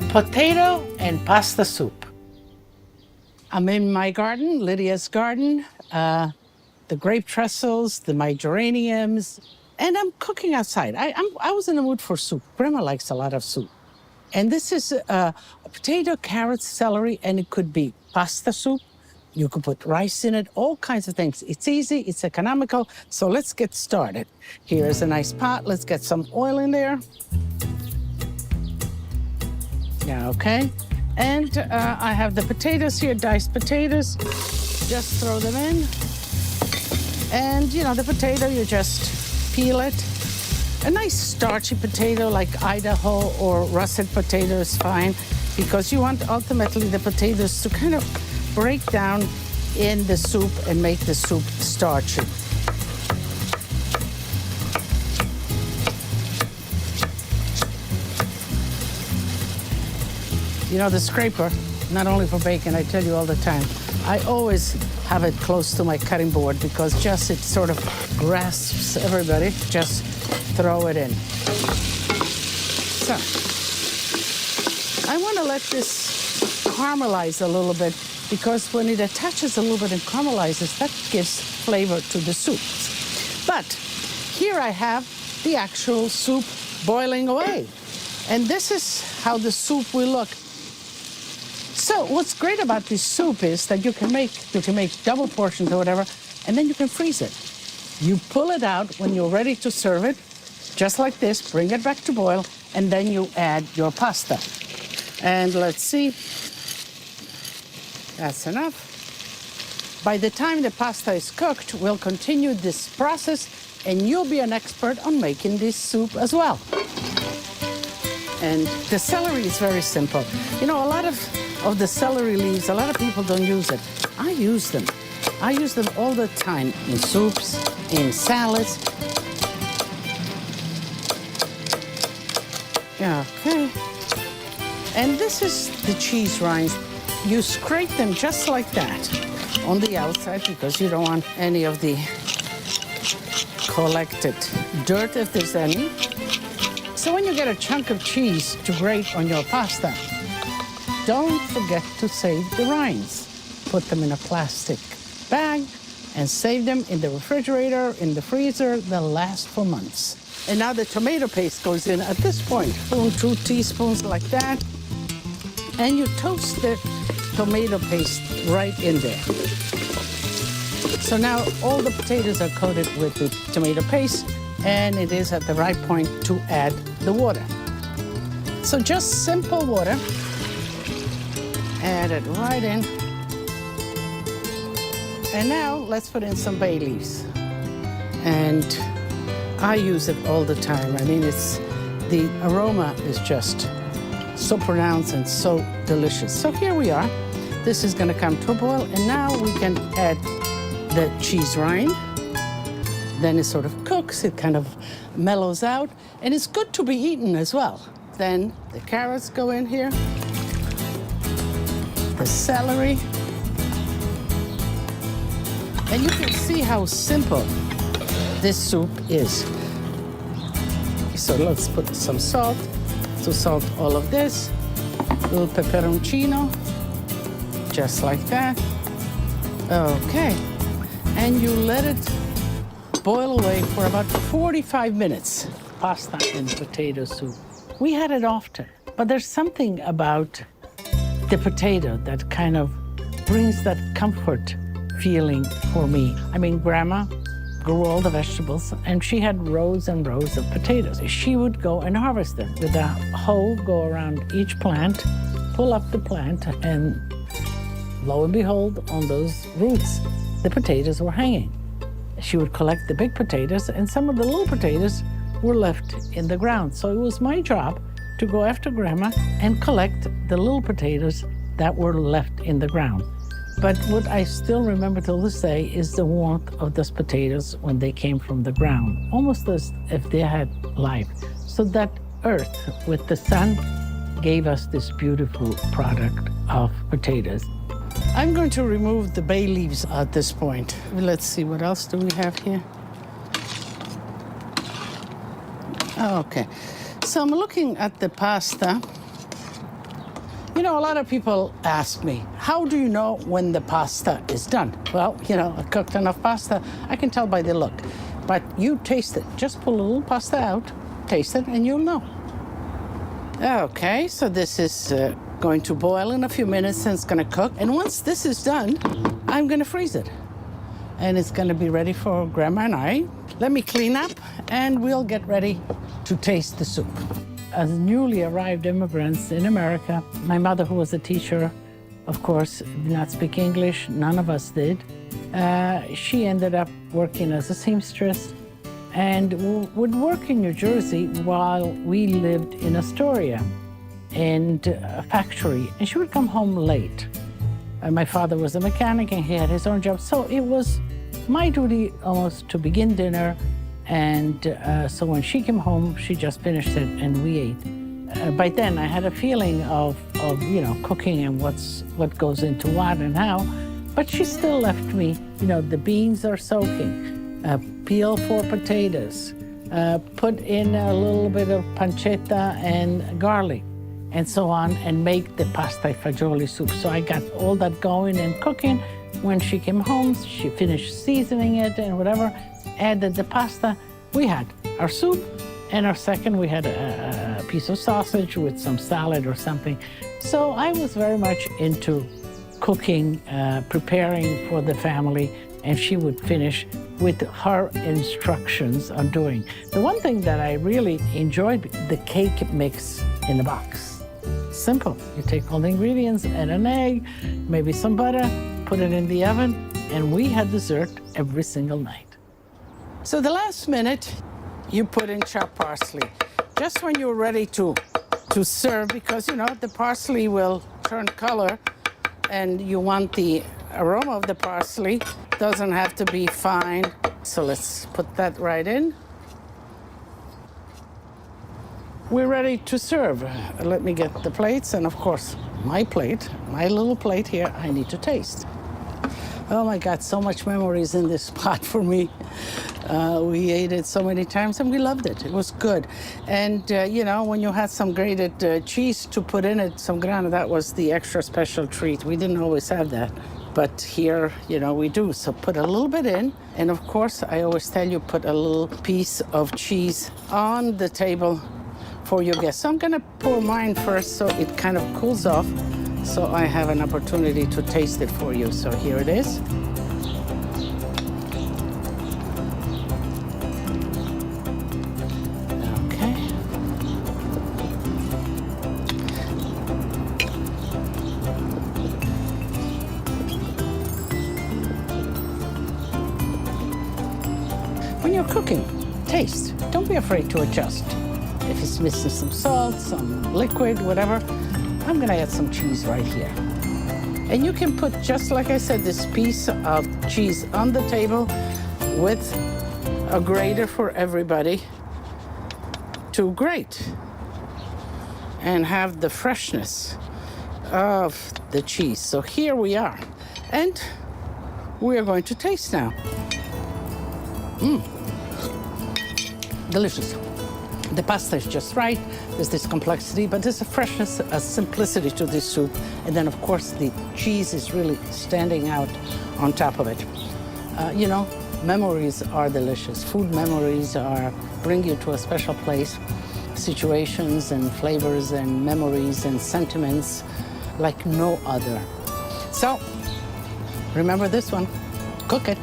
Potato and pasta soup. I'm in my garden, Lydia's garden, the grape trestles, my geraniums, and I'm cooking outside. I was in the mood for soup. Grandma likes a lot of soup. And this is a potato, carrots, celery, and it could be pasta soup. You could put rice in it, all kinds of things. It's easy, it's economical, so let's get started. Here's a nice pot. Let's get some oil in there. Yeah, okay. And I have the potatoes here, diced potatoes. Just throw them in. And, you know, the potato, you just peel it. A nice starchy potato like Idaho or russet potato is fine because you want ultimately the potatoes to kind of break down in the soup and make the soup starchy. You know, the scraper, not only for bacon, I tell you all the time, I always have it close to my cutting board because just it sort of grasps everybody. Just throw it in. So, I want to let this caramelize a little bit because when it attaches a little bit and caramelizes, that gives flavor to the soup. But here I have the actual soup boiling away. And this is how the soup will look. So what's great about this soup is that you can make double portions or whatever, and then you can freeze it. You pull it out when you're ready to serve it, just like this, bring it back to boil, and then you add your pasta. And let's see, that's enough. By the time the pasta is cooked, we'll continue this process, and you'll be an expert on making this soup as well. And the celery is very simple. You know, a lot of the celery leaves, a lot of people don't use it. I use them. I use them all the time in soups, in salads. Yeah, okay. And this is the cheese rinds. You scrape them just like that on the outside because you don't want any of the collected dirt, if there's any. So when you get a chunk of cheese to grate on your pasta, don't forget to save the rinds. Put them in a plastic bag and save them in the refrigerator, in the freezer. They'll last for months. And now the tomato paste goes in at this point. 2 teaspoons like that. And you toast the tomato paste right in there. So now all the potatoes are coated with the tomato paste, and it is at the right point to add the water. So just simple water. Add it right in. And now let's put in some bay leaves. And I use it all the time. I mean, the aroma is just so pronounced and so delicious. So here we are. This is gonna come to a boil, and now we can add the cheese rind. Then it sort of cooks, it kind of mellows out, and it's good to be eaten as well. Then the carrots go in here, the celery, and you can see how simple this soup is. So let's put some salt to salt all of this, a little peperoncino, just like that. Okay, and you let it boil away for about 45 minutes. Pasta and potato soup. We had it often, but there's something about the potato that kind of brings that comfort feeling for me. I mean, Grandma grew all the vegetables, and she had rows and rows of potatoes. She would go and harvest them with a hoe, go around each plant, pull up the plant, and lo and behold, on those roots, the potatoes were hanging. She would collect the big potatoes, and some of the little potatoes were left in the ground. So it was my job to go after Grandma and collect the little potatoes that were left in the ground. But what I still remember till this day is the warmth of those potatoes when they came from the ground, almost as if they had life. So that earth with the sun gave us this beautiful product of potatoes. I'm going to remove the bay leaves at this point. Let's see, what else do we have here? Okay, so I'm looking at the pasta, You know, a lot of people ask me, how do you know when the pasta is done? Well, you know, I cooked enough pasta, I can tell by the look. But you taste it. Just pull a little pasta out, taste it, and you'll know. Okay, so this is going to boil in a few minutes and it's gonna cook. And once this is done, I'm gonna freeze it. And it's gonna be ready for Grandma and I. Let me clean up and we'll get ready to taste the soup. As newly arrived immigrants in America, my mother, who was a teacher, of course, did not speak English. None of us did. She ended up working as a seamstress and would work in New Jersey while we lived in Astoria in a factory. And she would come home late. My father was a mechanic and he had his own job. So it was my duty almost to begin dinner. And so when she came home, she just finished it and we ate. By then I had a feeling of you know, cooking and what goes into what and how, but she still left me, you know, the beans are soaking, peel 4 potatoes, put in a little bit of pancetta and garlic, and so on, and make the pasta e fagioli soup. So I got all that going and cooking. When she came home, she finished seasoning it and whatever, added the pasta. We had our soup, and our second, we had a piece of sausage with some salad or something. So I was very much into cooking, preparing for the family, and she would finish with her instructions on doing. The one thing that I really enjoyed, the cake mix in the box. Simple. You take all the ingredients, add an egg, maybe some butter, put it in the oven, and we had dessert every single night. So the last minute, you put in chopped parsley. Just when you're ready to serve, because, you know, the parsley will turn color, and you want the aroma of the parsley. Doesn't have to be fine. So let's put that right in. We're ready to serve. Let me get the plates, and of course, my plate, my little plate here, I need to taste. Oh my God, so much memories in this pot for me. We ate it so many times and we loved it. It was good. And you know, when you had some grated cheese to put in it, some grana, that was the extra special treat. We didn't always have that, but here, you know, we do. So put a little bit in. And of course, I always tell you, put a little piece of cheese on the table for your guests. So I'm gonna pour mine first so it kind of cools off, so I have an opportunity to taste it for you. So here it is. Okay. When you're cooking, taste. Don't be afraid to adjust. If it's missing some salt, some liquid, whatever, I'm gonna add some cheese right here. And you can put, just like I said, this piece of cheese on the table with a grater for everybody to grate and have the freshness of the cheese. So here we are. And we are going to taste now. Delicious. The pasta is just right. There's this complexity, but there's a freshness, a simplicity to this soup. And then, of course, the cheese is really standing out on top of it. You know, memories are delicious. Food memories bring you to a special place. Situations and flavors and memories and sentiments like no other. So, remember this one. Cook it.